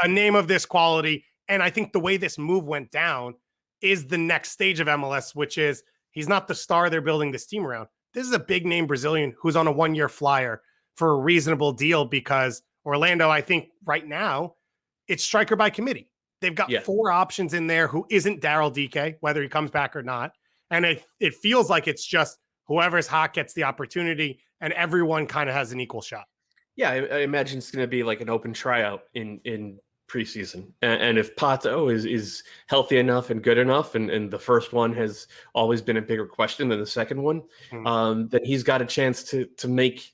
a name of this quality. And I think the way this move went down is the next stage of MLS, which is he's not the star they're building this team around. This is a big name Brazilian who's on a 1-year flyer for a reasonable deal because Orlando, I think right now, it's striker by committee. They've got 4 options in there who isn't Daryl DK, whether he comes back or not. And it feels like it's just whoever's hot gets the opportunity and everyone kind of has an equal shot. Yeah, I imagine it's going to be like an open tryout in preseason. And if Pato is healthy enough and good enough, and the first one has always been a bigger question than the second one, then he's got a chance to make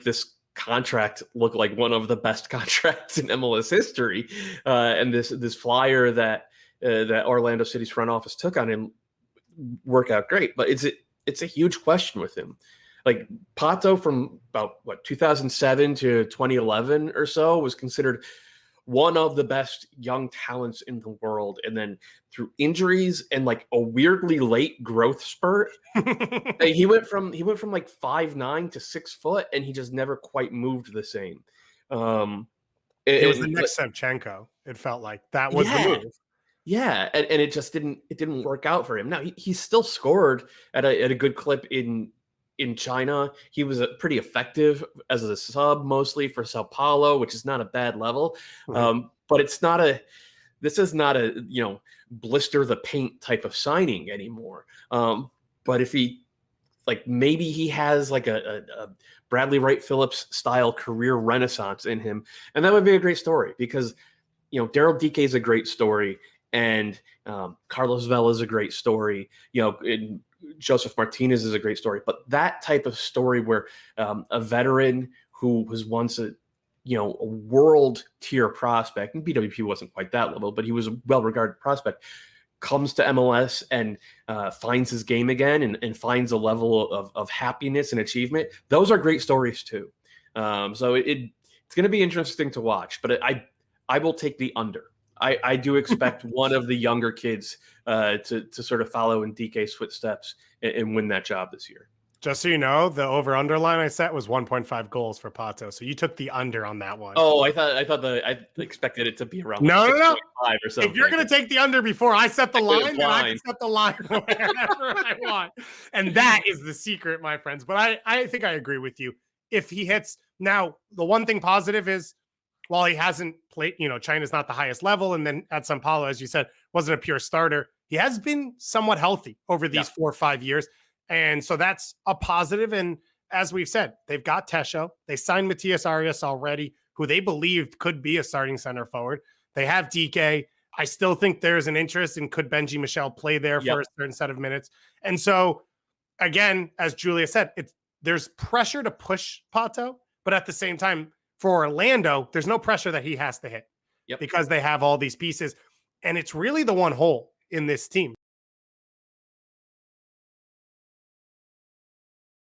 this contract look like one of the best contracts in MLS history. And this flyer that Orlando City's front office took on him work out great. But it's a huge question with him. Like Pato from about 2007 to 2011 or so was considered one of the best young talents in the world. And then through injuries and like a weirdly late growth spurt, he went from like 5'9" to 6 foot, and he just never quite moved the same. It was the next Shevchenko. It felt like that was the move. Yeah, and it just didn't work out for him. Now he still scored at a good clip in China. He was pretty effective as a sub, mostly for Sao Paulo, which is not a bad level. But this is not a blister the paint type of signing anymore. But if he maybe he has like a Bradley Wright Phillips style career renaissance in him, and that would be a great story because Daryl DK is a great story, and Carlos Vela is a great story. Joseph Martinez is a great story, but that type of story where a veteran who was once a world tier prospect, and BWP wasn't quite that level, but he was a well-regarded prospect, comes to MLS and finds his game again and finds a level of happiness and achievement. Those are great stories too. So it's going to be interesting to watch, but I will take the under. I do expect one of the younger kids to sort of follow in DK's footsteps and win that job this year. Just so you know, the over-under line I set was 1.5 goals for Pato. So you took the under on that one. Oh, I expected it to be around no. 6.5 or something. If you're going to take the under before I set the line, then I can set the line wherever I want. And that is the secret, my friends. But I think I agree with you. If he hits now, the one thing positive is, while he hasn't played, China's not the highest level. And then at Sao Paulo, as you said, wasn't a pure starter. He has been somewhat healthy over these 4 or 5 years. And so that's a positive. And as we've said, they've got Tesho. They signed Matias Arias already, who they believed could be a starting center forward. They have DK. I still think there's an interest in could Benji Michel play there for a certain set of minutes. And so, again, as Julia said, there's pressure to push Pato, but at the same time, for Orlando, there's no pressure that he has to hit because they have all these pieces. And it's really the one hole in this team.